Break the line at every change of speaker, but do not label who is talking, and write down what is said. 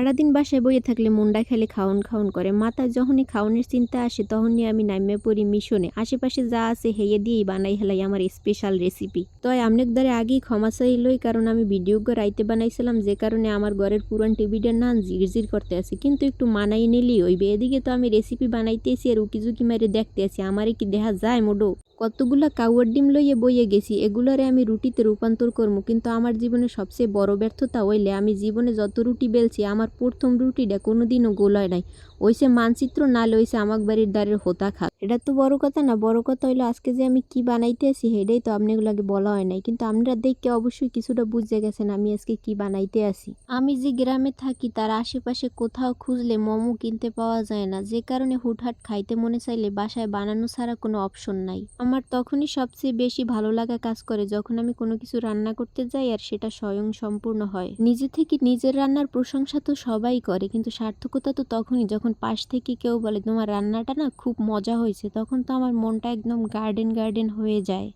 সারাদিন বাসায় বইয়ে থাকলে মনটা খালি খাউন খাউন করে। মাথায় যখনই খাউনের চিন্তা আসে তখনই আমি নাইমা পড়ি মিশনে। আশেপাশে যা আছে হেয়ে দিয়েই বানাই হেলাই আমার স্পেশাল রেসিপি। তয় আমনেক দ্বারে আগেই ক্ষমা চাইলই, কারণ আমি ভিডিও রাইতে বানাইছিলাম, যে কারণে আমার ঘরের পুরান টিভিটার নান জিরজির করতে আছে, কিন্তু একটু মানাই নিলেই হইবে। এদিকে তো আমি রেসিপি বানাইতেছি আর উকিঝুঁকি মারে দেখতে আছি, আমারে কি দেখা যায় মোডো। কতগুলা কাউয়ার ডিম লইয়ে বইয়ে গেছি, এগুলারে আমি রুটিতে রূপান্তর করবো, কিন্তু আমার জীবনে সবচেয়ে বড় ব্যর্থতা হইলে আমি জীবনে যত রুটি বেলছি আমার প্রথম রুটিটা কোনোদিনও গোল হয় নাই। ওইসে মানচিত্র না লইছে আমাক বাড়ির দ্বারের হোতা খা। এটা তো বড় কথা না, বড় কথা হইলো আজকে যে আমি কি বানাইতে আছি সেটাই তো আপনাগুলাকে বলা হয় নাই, কিন্তু আপনারা দেখে অবশ্যই কিছুটা বুঝে গেছেন আমি আজকে কি বানাইতে আছি। আমি যে গ্রামে থাকি তার আশেপাশে কোথাও খুঁজলে মোমো কিনতে পাওয়া যায় না, যে কারণে হুটহাট খাইতে মনে চাইলে বাসায় বানানো ছাড়া কোনো অপশন নাই। আমার তখনই সবচেয়ে বেশি ভালো লাগা কাজ করে যখন আমি কোনো কিছু রান্না করতে যাই আর সেটা স্বয়ং সম্পূর্ণ হয়। নিজে থেকে নিজের রান্নার প্রশংসা তো সবাই করে, কিন্তু সার্থকতা তো তখনই যখন পাশ থেকে কেউ বলে তোমার রান্নাটা না খুব মজা হয়েছে, তখন তো আমার মনটা একদম গার্ডেন গার্ডেন হয়ে যায়।